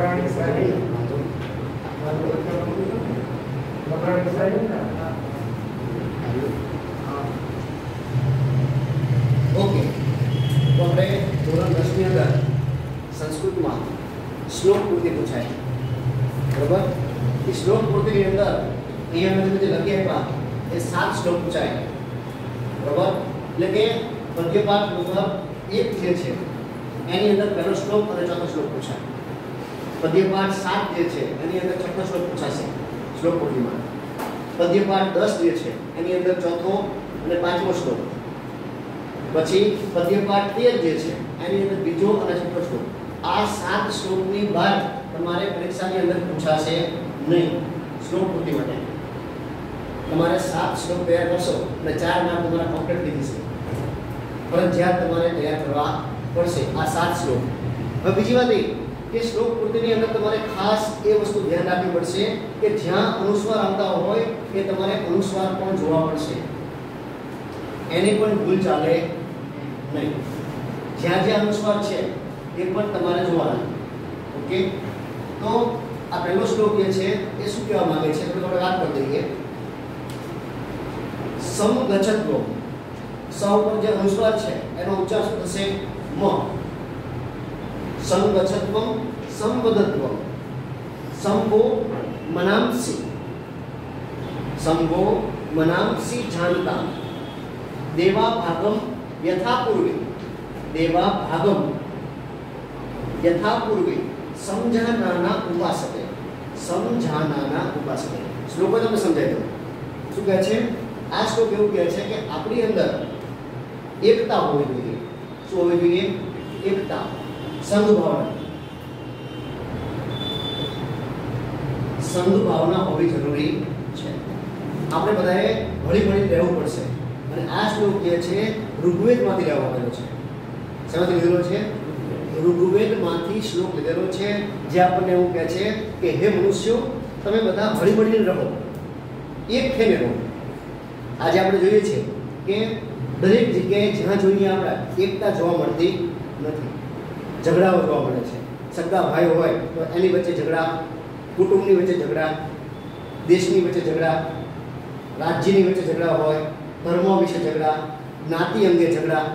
નકરાણી સાહેબ નકરાણી સાહેબ ओके तो આપણે ધોરણ 10 ની અંદર સંસ્કૃતમાં શ્લોક પૂર્તિ પૂછાય બરાબર એ શ્લોક પૂર્તિની અંદર અહીંયા મેં જે લખી આપ્યા એ 7 શ્લોક પૂછાય બરાબર એટલે કે પદ્યપાઠ નંબર 1 જે છે એની અંદર પહેલો શ્લોક અને ચોથો શ્લોક પૂછાય પદ્યપાઠ 7 જે છે એની અંદર છઠ્ઠો શ્લોક પૂછાશે શ્લોક પૂર્તિમાં પદ્યપાઠ 10 જે છે એની અંદર ચોથો અને પાંચમો શ્લોક પછી પદ્યપાઠ 13 જે છે એની અંદર બીજો અને છઠ્ઠો શ્લોક આ 7 શ્લોકની બહાર તમારે પરીક્ષાની અંદર પૂછાશે નહીં શ્લોક પૂર્તિ માટે તમારે 7 શ્લોક તૈયાર કરશો અને 4 માર્ક તમારા કમ્પ્લીટ લીધી છે ફરજિયાત તમારે તૈયાર કરવા પડશે આ 7 શ્લોક હવે બીજી વાત એ કે શ્લોક પૂર્તિની અંદર તમારે ખાસ એ વસ્તુ ધ્યાન રાખવી પડશે કે જ્યાં અનુસ્વાર આવતા હોય એ તમારે અનુસ્વાર પણ જોવા પડશે એની પણ ભૂલ ચાલે નહીં જ્યાં જ્યાં અનુસ્વાર છે એ પણ તમારે જોવાના ઓકે તો આ પહેલો શ્લોક જે છે એ શું કહેવા માંગે છે તો આપણે વાત કરી દઈએ સમગચ્છત્વ સ ઉપર જે અનુસ્વાર છે એનો ઉચ્ચાર શું થશે મ સમગચ્છત્વ સંવદત્વ સંભો મનાંસી સંભો મનાંસી જાનતા देवा भागम यथा पूर्वे देवा भागम यथा पूर्वे समझानाना उपासते समझानाना उपासते श्लोक તમને સમજાય દો શું કહે છે આ શ્લોક એવું કહે છે કે આપણી અંદર એકતા હોવી જોઈએ શું હોવી જોઈએ એકતા સંઘ ભાવના હોવી જરૂરી છે આપણે બધાએ ભળી ભળી રહેવું પડશે અને આ શ્લોક જે છે ઋગ્વેદમાંથી લેવામાં આવેલો છે શેમાંથી લીધેલો છે ઋગ્વેદમાંથી શ્લોક લીધેલો છે જે આપણને એવું કહે છે કે હે મનુષ્યો તમે બધા હળી મળીને રહો એક થઈને રહો આજે આપણે જોઈએ છીએ કે દરેક જગ્યાએ જ્યાં જોઈએ આપણે એકતા જોવા મળતી નથી ઝઘડાઓ જોવા મળે છે સગા ભાઈઓ હોય તો એની વચ્ચે ઝઘડા કુટુંબની વચ્ચે ઝઘડા દેશની વચ્ચે ઝઘડા રાજ્યની વચ્ચે ઝઘડા હોય ધર્મો વિશે ઝઘડા જ્ઞાતિ અંગે ઝઘડા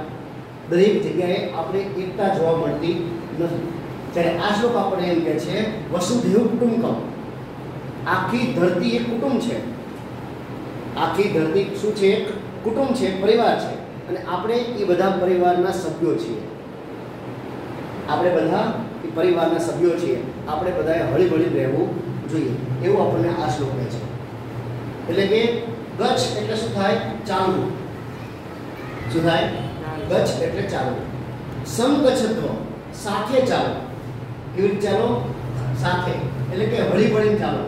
દરેક જગ્યાએ આપણે એકતા જોવા મળતી નથી જ્યારે આ શ્લોક આપણે એમ કહે છે વસુધૈવ કુટુંબકમ આખી ધરતી એક કુટુંબ છે આખી ધરતી શું છે એક કુટુંબ છે પરિવાર છે અને આપણે એ બધા પરિવારના સભ્યો છીએ આપણે બધા એ પરિવારના સભ્યો છીએ આપણે બધાએ હળી ભળી રહેવું જોઈએ એવું આપણને આ શ્લોક કહે છે એટલે કે ગચ્છ એટલે શું થાય ચાલવું શું થાય ગચ્છ એટલે ચાલવું સમગચ્છત્વ સાથે ચાલો કેવી રીતે ચાલો સાથે એટલે કે હળી ભળીને ચાલો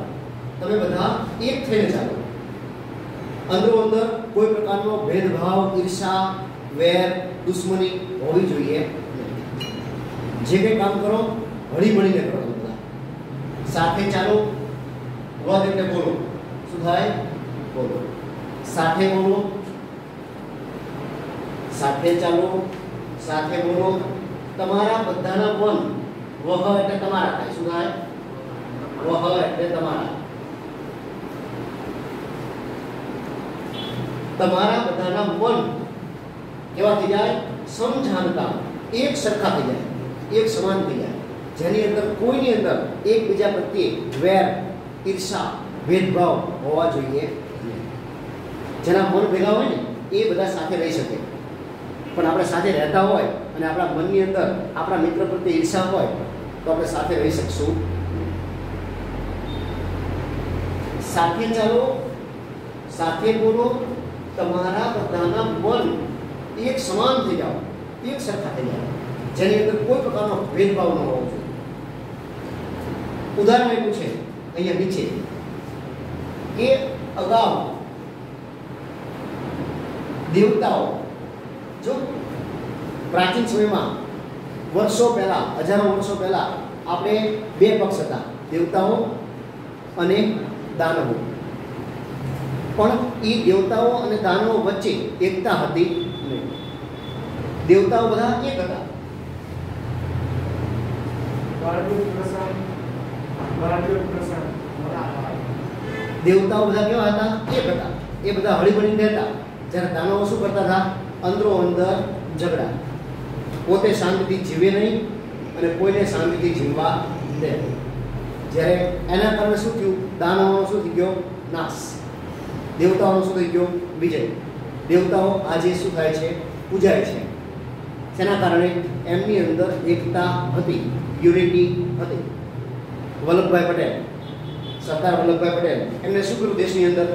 તમે બધા એક થઈને ચાલો અંદરો અંદર કોઈ પ્રકારનો ભેદભાવ ઈર્ષા વેર દુશ્મની હોવી જોઈએ જે કંઈ કામ કરો હળી મળીને કરો બધા સાથે ચાલો વધ એટલે બોલો શું થાય બોલો સાથે બોલો સાથે ચાલો સાથે બોલો તમારા બધાના મન વહ એટલે તમારા થાય શું થાય વહ એટલે તમારા તમારા બધાના મન કેવા થઈ જાય સમજાનતા એક સરખા થઈ જાય એક સમાન થઈ જાય જેની અંદર કોઈની અંદર એકબીજા પ્રત્યે વેર ઈર્ષા ભેદભાવ હોવા જોઈએ જેના મન ભેગા હોય ને એ બધા સાથે રહી શકે પણ આપણે સાથે રહેતા હોય અને આપણા મનની અંદર આપણા મિત્ર પ્રત્યે ઈર્ષા હોય તો આપણે સાથે રહી શકશું સાથે ચાલો સાથે બોલો તમારા બધાના મન એક સમાન થઈ જાવ એક સરખા થઈ જાય જેની અંદર કોઈ પ્રકારનો ભેદભાવ ન હોવો જોઈએ ઉદાહરણ આપ્યું છે અહીંયા નીચે કે અગાઉ દેવતાઓ જો પ્રાચીન સમયમાં વર્ષો પહેલા હજારો વર્ષો પહેલા આપણે બે પક્ષ હતા દેવતાઓ અને દાનવો પણ એ દેવતાઓ અને દાનવો વચ્ચે એકતા હતી નહીં દેવતાઓ બધા એક હતા ભારતીય પ્રસાદ દેવતાઓ બધા કેવા હતા? એક હતા. એ બધા હળીમળીને રહેતા. જ્યારે દાનવો શું કરતા હતા? અંદરો અંદર ઝઘડા. પોતે શાંતિથી જીવે નહીં અને કોઈને શાંતિથી જીવવા દે. જ્યારે એના કારણે શું થયું? દાનવોનો શું થઈ ગયો? નાશ. દેવતાઓનો શું થઈ ગયો? વિજય. દેવતાઓ આજે શું થાય છે? પૂજાય છે. તેના કારણે એમની અંદર એકતા હતી, યુનિટી હતી. વલ્લભભાઈ પટેલ, સરદાર વલ્લભભાઈ પટેલ, એમને શું કર્યું દેશની અંદર?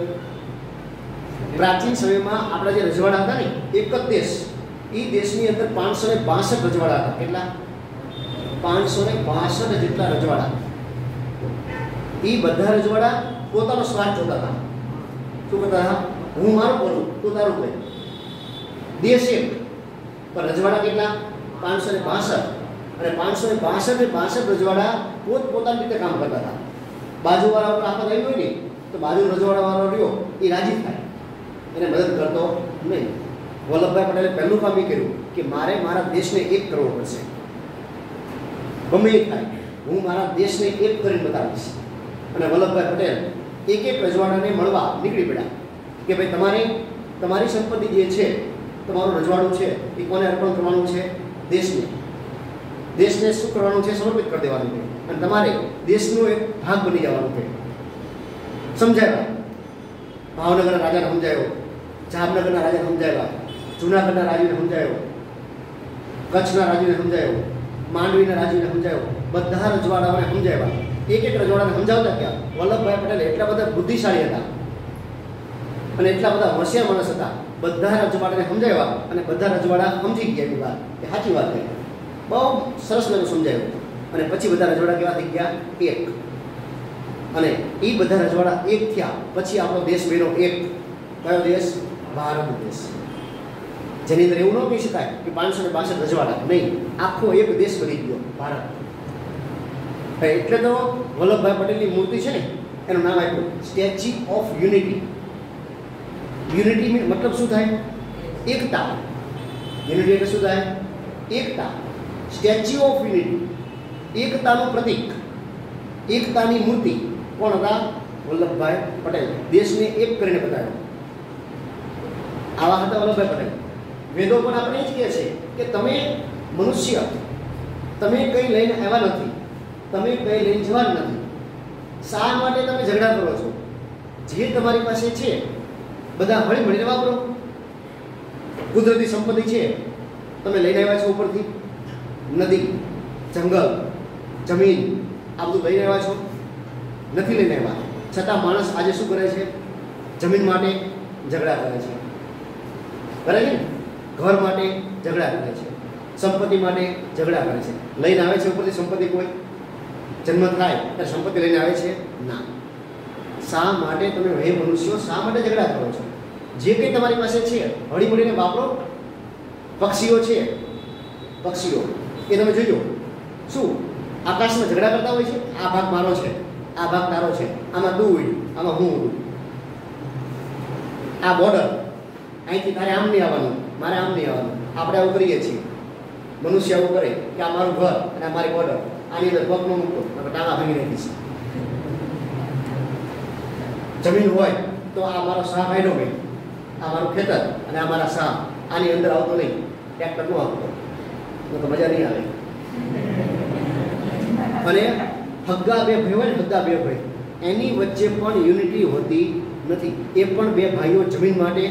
પ્રાચીન સમયમાં આપણા જે રજવાડા હતા ને, એક જ દેશ, એ દેશની અંદર 562 રજવાડા હતા. કેટલા? 562 જેટલા રજવાડા. એ બધા રજવાડા પોતાનો સ્વાર્થ જોતા હતા. શું કરતા હતા? હું મારું બોલું, તું તારું બોલ. દેશ એક, પણ રજવાડા કેટલા? 562. અને 562 રજવાડા પોતાની રીતે કામ કરતા હતા. બાજુવાળા ઉપર આખા રહ્યું હોય ને, તો બાજુ રજવાડાવાળો રહ્યો એ રાજી થાય, એને મદદ કરતો નહીં. વલ્લભભાઈ પટેલે પહેલું કામ એ કર્યું કે મારે મારા દેશને એક કરવો પડશે. ગમે એ થાય, હું મારા દેશને એક કરીને બતાવીશ. અને વલ્લભભાઈ પટેલ એક રજવાડાને મળવા નીકળી પડ્યા કે ભાઈ તમારે તમારી સંપત્તિ જે છે, તમારું રજવાડું છે, એ કોને અર્પણ કરવાનું છે? દેશને. દેશને શું કરવાનું છે? સમર્પિત કરી દેવાનું છે. અને તમારે દેશનો એક ભાગ બની જવાનું છે. સમજાવ્યા. ભાવનગરના રાજાને સમજાયો, જામનગરના રાજાને સમજાવ્યા, જૂનાગઢના રાજાને સમજાયો, કચ્છના રાજાને સમજાયો, માંડવીના રાજાને સમજાયો, બધા રજવાડાઓને સમજાવ્યા. એક રજવાડાને સમજાવતા ગયા. વલ્લભભાઈ પટેલ એટલા બધા બુદ્ધિશાળી હતા અને એટલા બધા હોશિયાર માણસ હતા. બધા રજવાડાને સમજાવ્યા અને બધા રજવાડા સમજી ગયા એની વાત કે સાચી વાત છે. બહુ સરસ મને સમજાયું. અને પછી બધા રજવાડા કેવા થઈ ગયા? એક. અને એ બધા રજવાડા એક થયા પછી આપણો દેશ બન્યો એક. કયો દેશ? ભારત દેશ. જેની અંદર એવું ન કહી શકાય કે 562 રજવાડા, નહીં, આખો એક દેશ બની ગયો ભારત. એટલે તો વલ્લભભાઈ પટેલની મૂર્તિ છે ને, એનું નામ આપ્યું સ્ટેચ્યુ ઓફ યુનિટી. યુનિટી મતલબ શું થાય? એકતા. યુનિટી એટલે શું થાય? એકતા. સ્ટેચ્યુ ઓફ યુનિટી, એકતાનું પ્રતીક, એકતાની મૂર્તિ. કોણ હતા? વલ્લભભાઈ પટેલ. દેશને એક કરીને બતાવ્યો. આવા હતા વલ્લભભાઈ પટેલ. વેદો પણ આપણે જ કહે છે કે તમે મનુષ્ય, તમે કંઈ લઈને આવ્યા નથી, તમે કંઈ લઈને જવાના નથી. શા માટે તમે ઝઘડા કરો છો? જે તમારી પાસે છે બધા હળી મળીને વાપરો. કુદરતી સંપત્તિ છે, તમે લઈને આવ્યા છો ઉપરથી, નદી, જંગલ, જમીન, આ બધું લઈને આવ્યા છો? નથી લઈને આવ્યા. છતાં માણસ આજે શું કરે છે? જમીન માટે ઝઘડા કરે છે, બરાબર ને? ઘર માટે ઝઘડા કરે છે, સંપત્તિ માટે ઝઘડા કરે છે. લઈને આવે છે ઉપરથી સંપત્તિ? કોઈ જન્મ થાય ત્યારે સંપત્તિ લઈને આવે છે? ના. શા માટે તમે હે મનુષ્યો શા માટે ઝઘડા કરો છો? જે કંઈ તમારી પાસે છે હળી મળીને વાપરો. પક્ષીઓ છે, પક્ષીઓ એ તમે જોજો શું આકાશમાં ઝઘડા કરતા હોય છે? આ ભાગ મારો છે, આ ભાગ તારો છે, આમાં તું ઉડ્યું, આમાં હું ઉડું. આ બોર્ડર, અહીંથી તારે આમ નહીં આવવાનું, મારે આમ નહીં આવવાનું. આપણે આવું કરીએ છીએ. મનુષ્ય આવું કરે કે આ મારું ઘર અને આ મારી બોર્ડર, આની અંદર પગ ન મૂકતો, ટાંગા ભાંગી નાખીશ. જમીન હોય તો આ મારો શાહ કાઢો ભાઈ, આ મારું ખેતર અને આ મારા શાહ, આની અંદર આવતો નહીં, ટ્રેક્ટર નો આવતો, તો મજા નહીં આવે. અને હગ્ગા બે ભાઈ હોય ને, હગ્ગા બે ભાઈ, એની વચ્ચે પણ યુનિટી હોતી નથી. એ પણ બે ભાઈઓ જમીન માટે,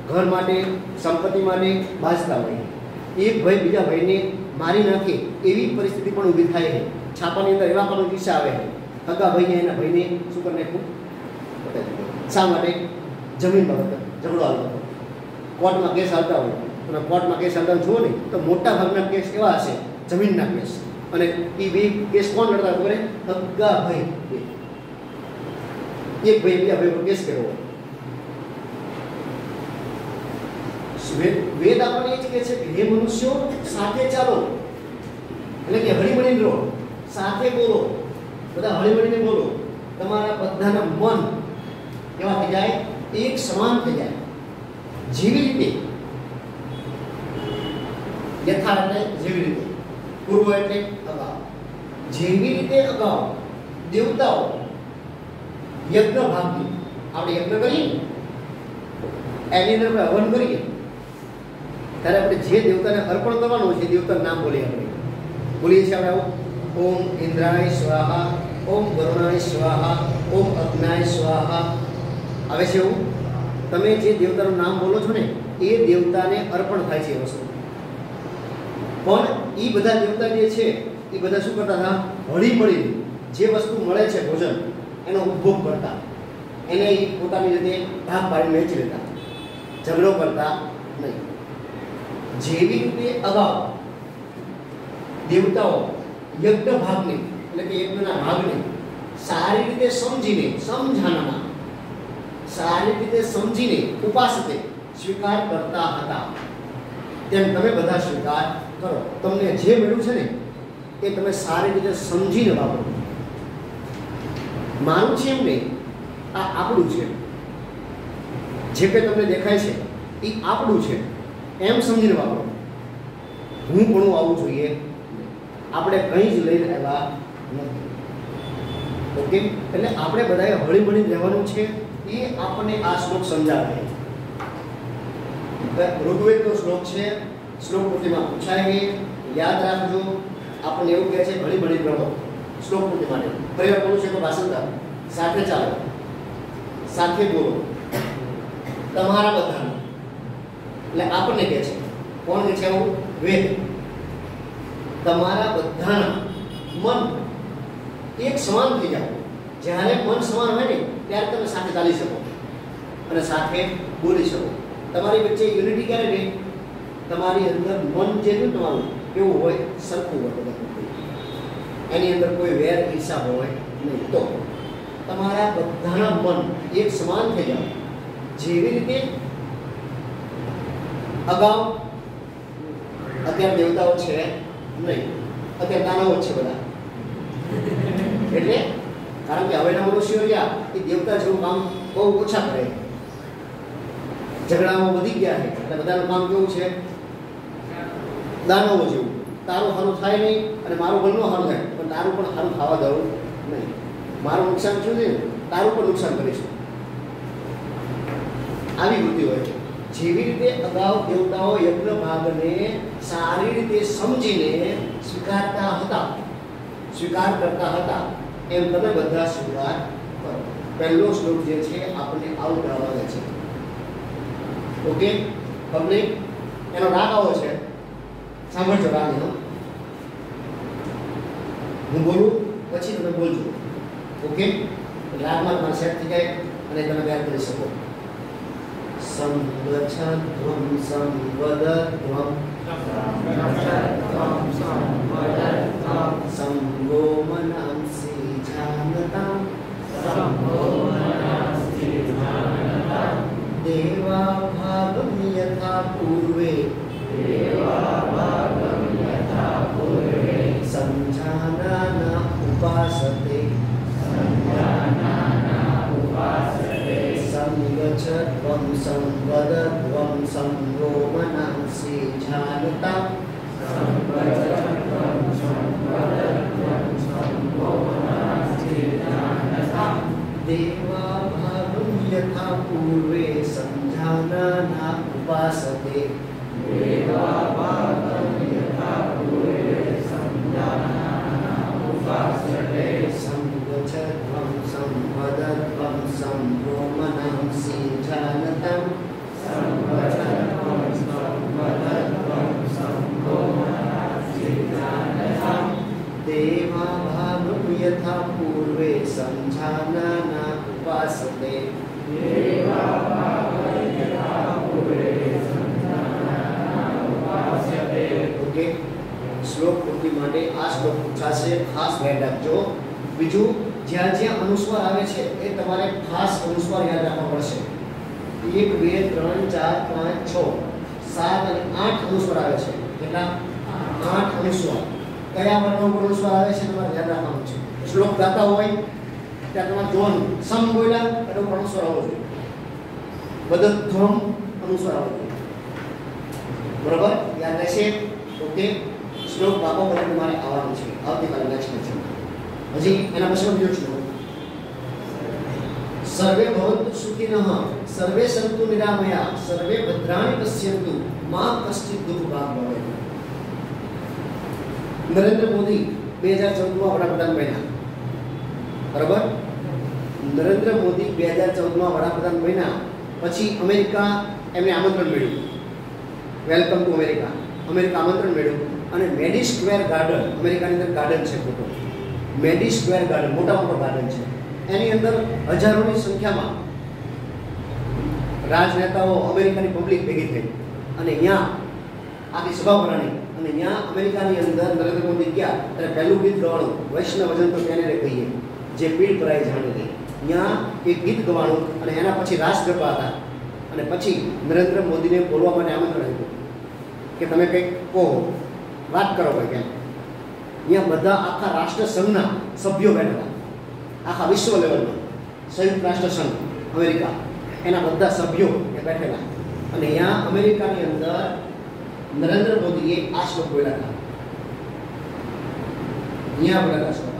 ઘર માટે, સંપત્તિ માટે બાજતા હોય. એક ભાઈ બીજા ભાઈને મારી નાખે એવી પરિસ્થિતિ પણ ઊભી થાય છે. છાપાની અંદર એવા પણ કિસ્સા આવે છે. હગ્ગા ભાઈએ એના ભાઈને શું કરી નાખ્યું? શા માટે? જમીન બાબતે ઝઘડો આવતો હતો. કોર્ટમાં કેસ આવતા હોય, તમે કોર્ટમાં કેસ આવતા જુઓ ને તો મોટા ભાગના કેસ એવા હશે જમીનના કેસ. અને એ બે કેસ કોણ લડતા ખબર? હગ્ગા ભાઈ. એક ભાઈ બીજા ભાઈ પર કેસ કર્યો. વેદ આપણને એ જ કહે છે કે હે મનુષ્યો સાથે ચાલો, એટલે કે હળી મળીને રહો, સાથે બોલો, બધા હળી મળીને બોલો. તમારા બધાના મન કેવા થઈ જાય? એક સમાન થઈ જાય. જેવી રીતે યથા એટલે જેવી રીતે, પૂર્વ એટલે અગાઉ, જેવી રીતે અગાઉ દેવતાઓ યજ્ઞ ભાગની આપણે યજ્ઞ કરીએ એની અંદર આપણે હવન કરીએ ત્યારે આપણે જે દેવતાને અર્પણ કરવાનું હોય છે દેવતાનું નામ બોલીએ આપણે બોલીએ છીએ આપણે આવું ઓમ ઇન્દ્રાય સ્વાહા ઓમ વરુણાય સ્વાહા ઓમ અગ્નાય સ્વાહા આવે છે એવું તમે જે દેવતાનું નામ બોલો છો ને એ દેવતાને અર્પણ થાય છે એ વસ્તુ પણ એ બધા દેવતા જે છે એ બધા શું કરતા હતા હળી મળીને જે વસ્તુ મળે છે ભોજન એનો ઉપભોગ કરતા એને એ પોતાની રીતે ભાગ પાડીને વહેંચી લેતા ઝઘડો કરતા નહીં જેવી રીતે અગાઉ દેવતાઓ યજ્ઞ ભાગને એટલે કે યજ્ઞના ભાગને સારી રીતે સમજીને સમજાના સારી રીતે સમજીને ઉપાસતે સ્વીકાર કરતા હતા તેમ તમે બધા સ્વીકાર કરો તમને જે મળ્યું છે ને એ તમે સારી રીતે સમજીને વાપરો મારું છે એમ નહીં આ આપણું છે જે કંઈ તમને દેખાય છે એ આપણું છે એમ સમજીને વાપરો હું પણ આવવું જોઈએ આપણે કંઈ જ લઈને આવ્યા નથી ઓકે એટલે આપણે બધાએ હળી મળી રહેવાનું છે એ આપણને આ શ્લોક સમજાવે ઋગ્વેદનો શ્લોક છે શ્લોક પૂર્તિમાં પૂછાય ગઈ યાદ રાખજો આપણને એવું કહે છે હળી મળી રહો શ્લોક પૂર્તિ માટે પરિવાર બોલું છે તો ભાષણકાર સાથે ચાલો સાથે બોલો તમારા બધાના એટલે આપણને કહે છે કોણ કહે છે આવું વેદ તમારા બધાના મન એક સમાન થઈ જાવ જ્યારે મન સમાન હોય ને ત્યારે તમે સાથે ચાલી શકો અને સાથે બોલી શકો તમારી વચ્ચે યુનિટી ક્યારે રહે તમારી અંદર મન જે છે તમારું કેવું હોય સરખું હોય બધું એની અંદર કોઈ વેર ઈર્ષા હોય નહીં તો તમારા બધાના મન એક સમાન થઈ જાવ જેવી રીતે અગાઉ અત્યારે દેવતાઓ છે નહીં અત્યારે દાનવો છે બધા એટલે કારણ કે હવેના મનુષ્યો રહ્યા એ દેવતા જેવું કામ બહુ ઓછા કરે ઝઘડામાં વધી ગયા છે એટલે બધાનું કામ કેવું છે દાનવો જેવું તારું સારું થાય નહીં અને મારું પણ ન સારું થાય પણ તારું પણ સારું ખાવા દઉં નહીં મારું નુકસાન થયું છે તારું પણ નુકસાન કરીશું આવી વૃત્તિ હોય છે જેવી રીતે અગાઉ દેવતાઓ યજ્ઞ ભાગને સારી રીતે સમજીને સ્વીકાર કરતા હતા એમ તમે બધા સ્વીકાર કરો પહેલો શ્લોક જે છે આપણને આવું કહેવા છે ઓકે પબ્લિક એનો રાગ આવો છે સાંભળજો રાગ એનો હું બોલું પછી તમે બોલજો ઓકે રાગમાં તમારે સેટ થઈ જાય અને તમે ગાયન કરી શકો સંવચત્વમ સંવદત્વમ સંગો મનાંસી જાનતામ દેવા ભાગમ યથા પૂર્વે સંજાનાના ઉપાસતે સંગચ્છત્વમ સંવદત્વમ સંગો મનાંસી જાનતામ દેવા ભાગમ યથા પૂર્વે સંજાનાના ઉપાસતે સંગચ્છત્વમ સંવદત્વમ સંગો મનાંસી જાનતામ દેવા ભાગમ યથા પૂર્વે સંજાનાના ઉપાસતે ઓકે શ્લોક પૂર્તિ માટે આ શ્લોક પૂછાશે ખાસ યાદ રાખજો બીજું જ્યાં જ્યાં અનુસ્વાર આવે છે એ તમારે ખાસ અનુસ્વાર યાદ રાખવા પડશે 1 2 3 4 5 6 7 અને 8 અનુસ્વાર આવે છે કેટલા 8 અનુસ્વાર કયા વર્ણો પર અનુસ્વાર આવે છે તમારે યાદ રાખવાનું છે શ્લોક ગાતા હોય ત્યાં તમારે જોવાનું સમ બોલ્યા એટલે અનુસ્વાર આવવો જોઈએ બદધ્વમ અનુસ્વાર આવવો જોઈએ બરાબર યાદ રહેશે ઓકે શ્લોક બાપો પર તમારે આવવાનું છે આવતીકાલે નેક્સ્ટ લેક્ચરમાં હજી એના પછી બીજો શ્લોક સર્વે ભવન્તુ સુખિનઃ સર્વે સંતુ નિરામયા સર્વે ભદ્રાણિ પશ્યન્તુ મા કશ્ચિત દુઃખ ભાગ ભવેત. નરેન્દ્ર મોદી 2014 માં વડાપ્રધાન બન્યા. બરાબર? નરેન્દ્ર મોદી 2014 માં વડાપ્રધાન બન્યા પછી અમેરિકા એમને આમંત્રણ મળ્યું. Welcome to America. અમેરિકા આમંત્રણ મળ્યું અને મેડી સ્ક્વેર ગાર્ડન, અમેરિકાની અંદર ગાર્ડન છે મોટો, મેડી સ્ક્વેર ગાર્ડન, મોટા મોટો ગાર્ડન છે. એની અંદર હજારોની સંખ્યામાં રાજનેતાઓ, અમેરિકાની પબ્લિક ભેગી થઈ અને ત્યાં આખી સભા ભરાણી અને ત્યાં અમેરિકાની અંદર નરેન્દ્ર મોદી ગયા ત્યારે પહેલું ગીત ગવાણું, વૈષ્ણવજન તો તેને રે કહીએ જે પીડ પરાઈ જાણે દે. ત્યાં એક ગીત ગવાણું અને એના પછી રાસ ગરબા હતા અને પછી નરેન્દ્ર મોદીને બોલવા માટે આમંત્રણ આપ્યું કે તમે કંઈક કહો, વાત કરો ભાઈ કેમ. અહીંયા બધા આખા રાષ્ટ્ર સંઘના સભ્યો બેઠા, આખા વિશ્વ લેવલમાં સંયુક્ત રાષ્ટ્ર સંઘ અમેરિકા એના બધા સભ્યો એ બેઠેલા અને અહીંયા અમેરિકાની અંદર નરેન્દ્ર મોદીએ આ શ્લોક બોલ્યા હતા. અહીંયા બોલ્યા શ્લોક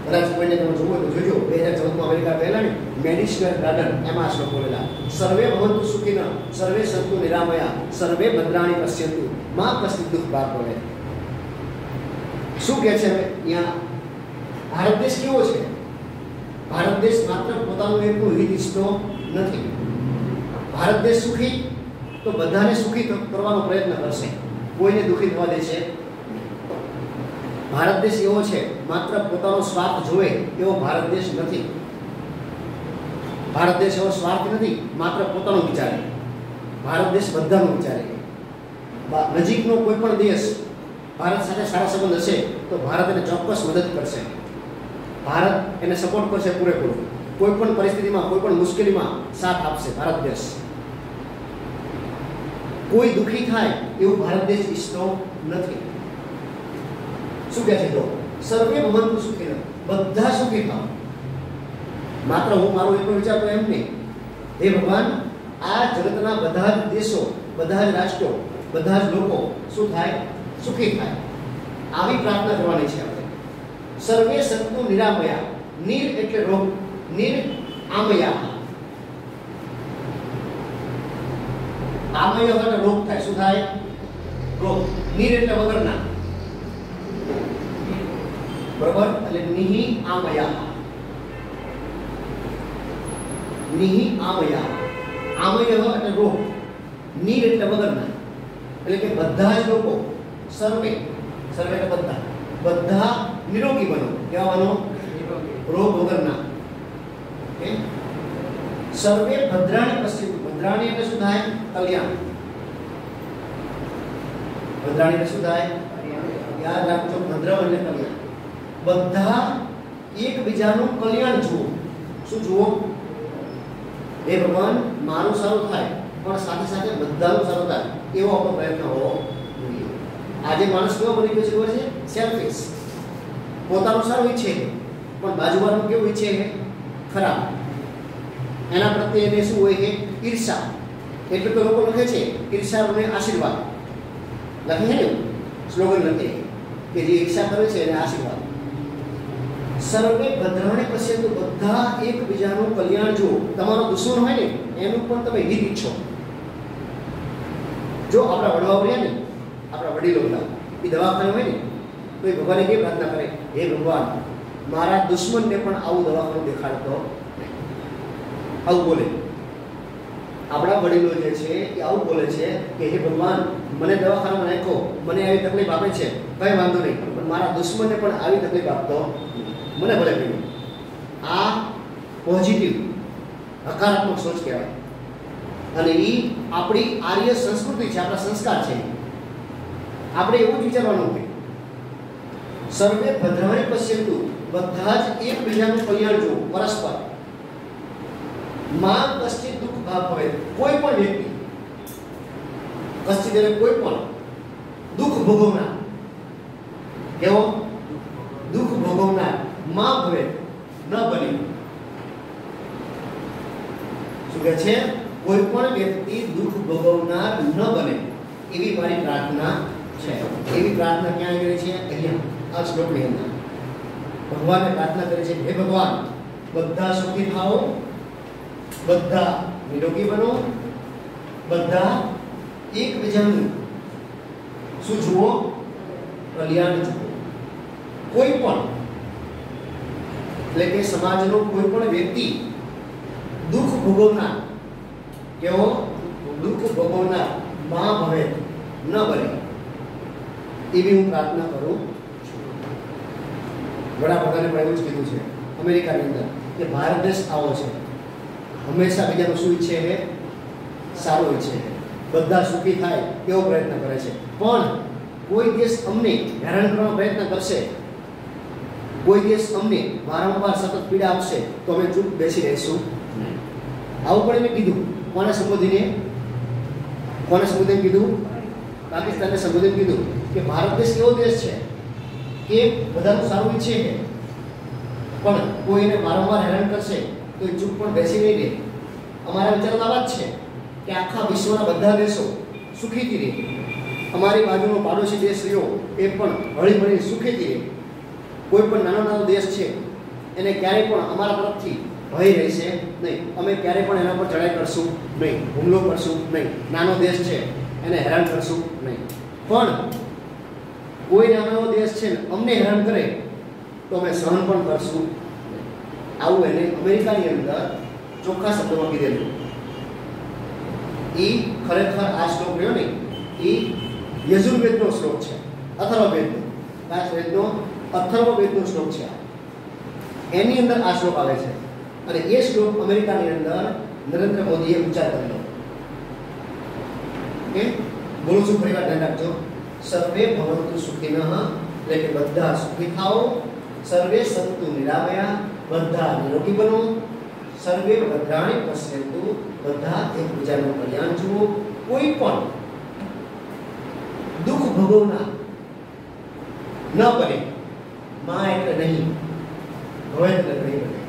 કદાચ કોઈને તમે જોવો તો જોજો. 2014 અમેરિકા પહેલા ને મેડી સ્ક્વેર ગાર્ડન એમાં આ શ્લોક બોલેલા. સર્વે ભવન્તુ સુખિનઃ સર્વે સંતુ નિરામયા સર્વે ભદ્રાણિ પશ્યન્તુ મા કશ્ચિત દુઃખ ભાગ ભવેત. શું કહે છે હવે અહીંયા? ભારત દેશ કેવો છે? ભારત દેશ માત્ર પોતાનું એકનું હિત ઈચ્છતો નથી. ભારત દેશ સુખી તો બધાને સુખી કરવાનો પ્રયત્ન કરશે, કોઈને દુઃખી થવા દેશે. ભારત દેશ એવો છે માત્ર પોતાનો સ્વાર્થ જોવે એવો ભારત દેશ નથી. ભારત દેશ એવો સ્વાર્થ નથી માત્ર પોતાનું વિચારે. ભારત દેશ બધાનું વિચારે. નજીકનો કોઈ પણ દેશ ભારત સાથે સારા સંબંધ હશે તો ભારત એને ચોક્કસ મદદ કરશે. ભારત એને સપોર્ટ કરશે પૂરેપૂરો. કોઈ પણ પરિસ્થિતિમાં, કોઈ પણ મુશ્કેલીમાં સાથ આપશે ભારત દેશ. કોઈ દુઃખી થાય એવું ભારત દેશ ઈચ્છતો નથી. શું કહે છે? તો સર્વે ભવન્તુ સુખિનઃ, બધા સુખી થાવ. માત્ર હું મારો એટલો વિચારતો એમ નહીં. હે ભગવાન, આ જગતના બધા જ દેશો, બધા જ રાષ્ટ્રો, બધા જ લોકો શું થાય? સુખી થાય. આવી પ્રાર્થના કરવાની છે આપણે. સર્વે સંતુ નિરામયા. નિર એટલે રોગ, નિર આમયા. આમય એટલે રોગ થાય. શું થાય? રોગ. નિર એટલે વગરના. બરોબર? એટલે નિહિ આમયા. નિહિ આમયા. આમય એટલે રોગ, નિર એટલે વગરના. એટલે કે બધા જ લોકો સર્વે, સર્વે એટલે બધા, બધા નિરોગી બનો. કેવા બનો? રોગ વગરના. ઓકે. સર્વે ભદ્રાણિ પશ્યન્તુ. ભદ્રાણિ એટલે શું થાય? કલ્યાણ. ભદ્રાણિ એટલે શું થાય? યાદ રાખજો, ભદ્ર એટલે કલ્યાણ. બધા એકબીજાનું કલ્યાણ જુઓ. શું જુઓ? હે ભગવાન, મારું સારું થાય પણ સાથે સાથે બધાનું સારું થાય એવો આપણો પ્રયત્ન હોવો જોઈએ. આજે માણસ કેવો બની ગયો છે ખબર છે? સેલ્ફિશ. પોતાનું સારું ઈચ્છે પણ બાજુવાળાનું કેવું ઈચ્છે? ખરાબ. એના પ્રત્યે એને શું હોય? કે ઈર્ષા. એટલે તો લોકો લખે છે ઈર્ષાને આશીર્વાદ. લખે છે ને, સ્લોગન લખે કે જે ઈર્ષા કરે છે એને આશીર્વાદ. સર્વે ભદ્રાણિ પશ્યન્તુ. બધા એકબીજાનું કલ્યાણ જુઓ. તમારો દુશ્મન હોય ને એનું પણ તમે હિત ઈચ્છો. જો આપણા વડવાઓ રહ્યા ને, આપણા વડીલો બધા એ દવાખાને હોય ને તો એ ભગવાને કેવી પ્રાર્થના કરે? હે ભગવાન, મારા દુશ્મનને પણ આવું દવાખાનું દેખાડતો. આવું બોલે. આપણા વડીલો જે છે એ આવું બોલે છે કે હે ભગવાન, મને દવાખાનામાં નાખો, મને આવી તકલીફ આપે છે, કંઈ વાંધો નહીં, પણ મારા દુશ્મનને પણ આવી તકલીફ આપતો મને ભલે કહ્યું. આ પોઝિટિવ, હકારાત્મક સોચ કહેવાય. અને એ આપણી આર્ય સંસ્કૃતિ છે, આપણા સંસ્કાર છે. આપણે એવું જ વિચારવાનું હોય. સર્વે ભદ્રાણિ પશ્યન્તુ. બધા જ એકબીજાનું કલ્યાણ જુઓ, પરસ્પર. મા કશ્ચિત દુઃખ ભાગ ભવેત. કોઈ પણ વ્યક્તિ, કશ્ચિત એટલે કોઈ પણ દુઃખ ભોગવનાર. કેવો? દુઃખ ભોગવનાર. મા ભવેત, ન બને. શું કહે છે? કોઈ પણ વ્યક્તિ દુઃખ ભોગવનાર ન બને એવી મારી પ્રાર્થના છે. એવી પ્રાર્થના ક્યાં કરી છે? અહીંયા આ શ્લોકની અંદર ભગવાને પ્રાર્થના કરી છે. હે ભગવાન, બધા સુખી થાઓ, બધા નિરોગી બનો, બધા એકબીજાનું શું જુઓ? કલ્યાણ જુઓ. કોઈ પણ એટલે કે સમાજનો કોઈ પણ વ્યક્તિ દુઃખ ભોગવનાર, કેવો દુઃખ ભોગવનાર મા ભવે ન બને એવી હું પ્રાર્થના કરું છું. વડાપ્રધાને પણ એવું જ કીધું છે અમેરિકાની અંદર કે ભારત દેશ આવો છે, હંમેશા બીજાનું શું ઈચ્છે છે? સારું ઈચ્છે છે, બધા સુખી થાય એવો પ્રયત્ન કરે છે. પણ કોઈ દેશ અમને હેરાન કરવાનો પ્રયત્ન કરશે, કોઈ દેશ અમને વારંવાર સતત પીડા આપશે તો અમે ચૂપ બેસી રહીશું નહીં. આવું પણ એમને કીધું. કોને સંબોધીને કીધું? પાકિસ્તાનને સંબોધીને કીધું કે ભારત દેશ એવો દેશ છે કે બધાનું સારું ઈચ્છે છે, પણ કોઈને વારંવાર હેરાન કરશે તો એ ચૂપ પણ બેસી નહીં રહે. અમારા વિચારમાં આ વાત છે કે આખા વિશ્વના બધા દેશો સુખીથી રહે, અમારી બાજુનો પાડોશી દેશ રહ્યો એ પણ હળીમળી સુખીથી રહે. કોઈ પણ નાનો દેશ છે એને ક્યારેય પણ અમારા તરફથી ભય રહેશે નહીં. અમે ક્યારેય પણ એના પર ચડાઈ કરશું નહીં, હુમલો કરશું નહીં. નાનો દેશ છે એને હેરાન કરશું નહીં. પણ કોઈ નાનો દેશ છે ને અમને હેરાન કરે તો અમે સહન પણ કરશું નહીં. આવું એને અમેરિકાની અંદર ચોખ્ખા શબ્દોમાં કીધેલું. એ ખરેખર આ શ્લોક રહ્યો ને એ યજુર્વેદનો શ્લોક છે, અથર્વવેદનો. અથર્વવેદનો શ્લોક છે. એની અંદર આ શ્લોક આવે છે અને એ શ્લોક અમેરિકાની અંદર નરેન્દ્ર મોદીએ ઉચ્ચાર કરેલો. ઓકે, બોલું છું ફરી વાર, ધ્યાન રાખજો. સર્વે ભવંતુ સુખિનઃ એટલે કે બધા સુખી થાઓ, સર્વે સંતુ નિરામયા બધા નિરોગી બનો, સર્વે ભદ્રાણિ પશ્યન્તુ બધા એકબીજાનું કલ્યાણ જુઓ. કોઈ પણ દુઃખ ભોગવનાર ન બને. માં એટલે નહીં, ભવે એટલે નહીં બને.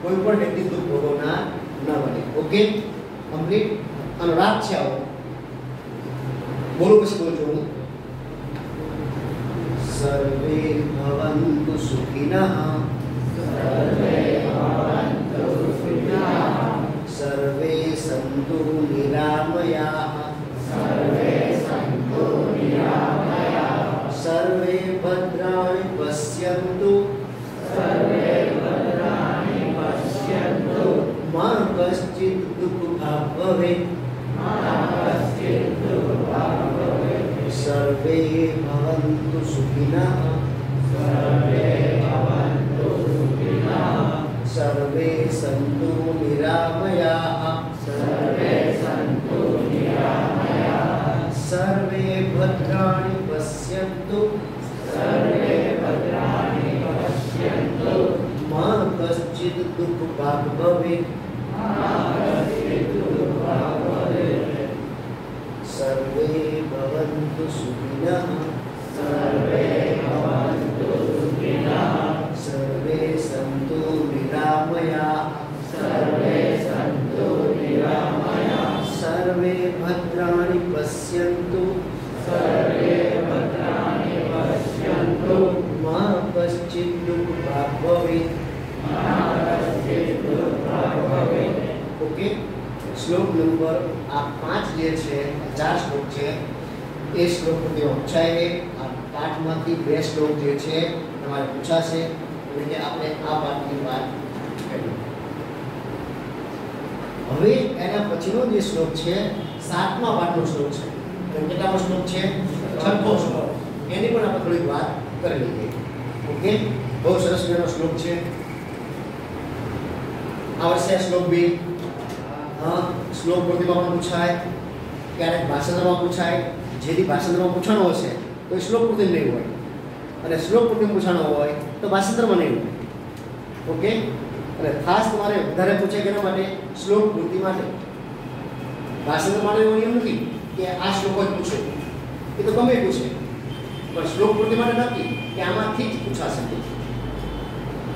કોઈ પણ વ્યક્તિ દુઃખ ભોગવનાર ન બને. Okay, complete. આનો રાગ છે આવો. બોલો પછી બોલજો હું. સર્વે ભવન્તુ સુખિનઃ, સર્વે સંતુ નિરામયાઃ, સર્વે ભદ્રાણિ પશ્યન્તુ, મા કશ્ચિત દુઃખભાગ્ ભવેत्, સર્વે ભવન્તુ સુખિનઃ, સર્વે સંતુ નિરામયાઃ, સર્વે ભદ્રાણિ પશ્યન્તુ, મા કશ્ચિત દુઃખભાગ્ ભવેत्, સર્વે ભવન્તુ સુખિનઃ, સર્વે સંતુ નિરામયાઃ, સર્વે ભદ્રાણિ પશ્યન્તુ, મા કશ્ચિત દુઃખભાગ્ ભવેत्. ઓકે, શ્લોક નંબર આ 5 જે છે, 4 શ્લોક છે એ શ્લોક સુધી વંચાય. આ પાઠમાંથી 2 શ્લોક જે છે તમારે પૂછાશે એટલે કે આપણે આ પાઠની વાત કરી. હવે એના પછીનો જે શ્લોક છે 7મા પાઠનો શ્લોક છે. કેટલામો શ્લોક છે? 6મો શ્લોક. એની પણ આપણે થોડીક વાત કરી લઈએ. ઓકે, બહુ સરસ મજાનો શ્લોક છે. આવશ્યક શ્લોક 2. શ્લોક પ્રતિમાં પણ પૂછાય, ક્યારેક ભાષાંતરમાં પૂછાય. જેથી ભાષાંતરમાં પૂછવાનો હશે તો એ શ્લોક પ્રતિ નહીં હોય, અને શ્લોક પ્રતિ પૂછવાનો હોય તો ભાષાંતરમાં નહીં હોય. ઓકે, અને ખાસ તમારે વધારે પૂછે કે એના માટે શ્લોક પ્રતિ માટે. ભાષાંતર માટે એવો નિયમ નથી કે આ શ્લોક જ પૂછો, એ તો ગમે પૂછે, પણ શ્લોક પ્રતિ માટે નથી કે આમાંથી જ પૂછાશે.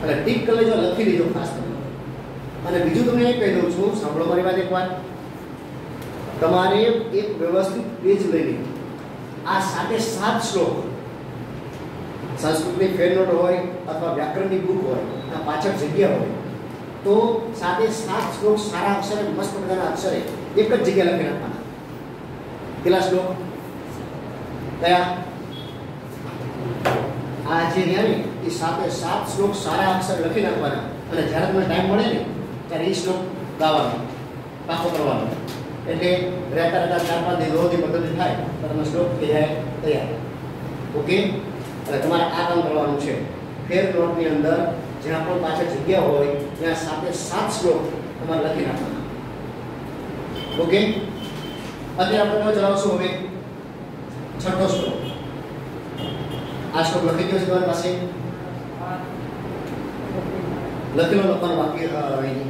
એટલે ટીક કરી લેજો, લખી લેજો ખાસ કરીને. અને બીજું તમને એ કહી દઉં છું, સાંભળો મારી વાત એકવાર. તમારે એક વ્યવસ્થિત પેજ લઈને આ 7 શ્લોક, સંસ્કૃતની ફેર નોટ હોય અથવા વ્યાકરણની બુક હોય, આ પાછળ જગ્યા હોય તો તો સાથે 7 શ્લોક સારા અક્ષરે મસ્ત મજાના અક્ષરે એક જ જગ્યાએ લખી નાખવાના. કેટલા શ્લોક? કયા? આ જે રહ્યા ને એ સાથે 7 શ્લોક સારા અક્ષરે લખી નાખવાના અને જ્યારે તમને ટાઈમ મળે ને ત્યારે એ શ્લોક ગાવાનો, પાકો કરવાનો. એટલે રહેતા રહેતા 4-5 દિવસ રોજની પદ્ધતિ થાય તો તમે શ્લોક થઈ જાય તૈયાર. ઓકે, એટલે તમારે આ કામ કરવાનું છે. ફેર નોટની અંદર જ્યાં પણ પાછળ જગ્યા હોય ત્યાં સાથે 7 શ્લોક તમારે લખી નાખવાના. ઓકે, અત્યારે આપણે ચલાવશું હવે 6ઠો શ્લોક. આ શ્લોક લખી ગયો છે તમારી પાસે? લખવાનું બાકી અહીં.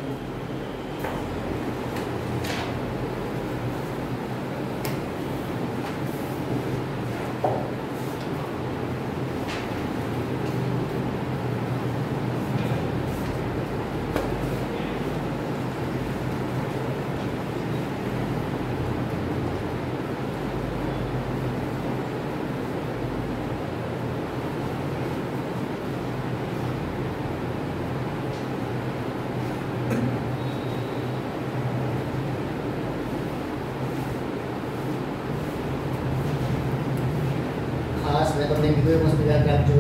મેં તમને કીધું એ મસ્ત યાદ રાખજો.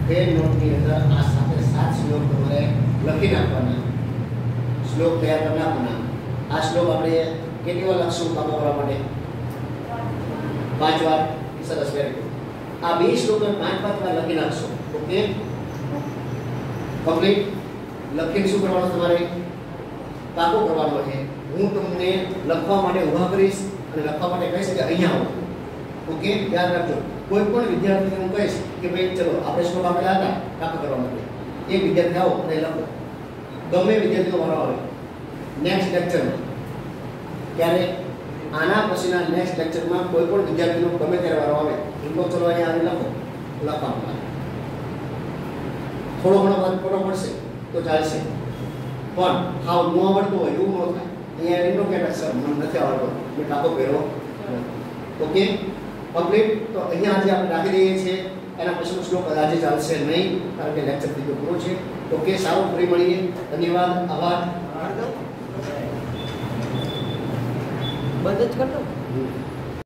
ફેર નોટની અંદર આ સાથે 7 શ્લોક તમારે લખી નાખવાના, શ્લોક તૈયાર કરી નાખવાના. આ શ્લોક આપણે કેટલી વાર લખશું કામ કરવા માટે? 5 વાર. સરસ, વેરી ગુડ. આ 2 શ્લોક 5-5 વાર લખી નાખશો. Okay, complete. લખીને શું કરવાનું તમારે? પાકો કરવાનો છે. હું તમને લખવા માટે ઊભા કરીશ અને લખવા માટે કહીશ કે અહીંયા આવો. ઓકે, યાદ રાખજો. કોઈ પણ વિદ્યાર્થીને હું કહીશ કે ભાઈ ચલો આપણે શ્લોક આપેલા હતા કાપા કરવા માટે, એક વિદ્યાર્થી આવો અને લખો. ગમે વિદ્યાર્થીનો વારો આવે નેક્સ્ટ લેક્ચરમાં, ત્યારે આના પછીના નેક્સ્ટ લેક્ચરમાં કોઈ પણ વિદ્યાર્થીનો ગમે ત્યારે વારો આવે તો ચલો અહીંયા આવી લખો, લખવાનું. થોડો ઘણો ખોટો પડશે તો ચાલશે, પણ હાવ ન આવડતું હોય એવું ન થાય. અહીંયા એનો કે સર મને નથી આવડતો, મેં કાપો પહેરો. Okay, complete. તો અહીંયા આજે આપણે રાખી દઈએ છીએ. એના પછીનો શ્લોક આજે ચાલશે નહીં, કારણ કે લેક્ચર બીજો પૂરો છે. ઓકે, સારું, ફરી મળીએ. ધન્યવાદ, આભાર. બંધ જ કરતો.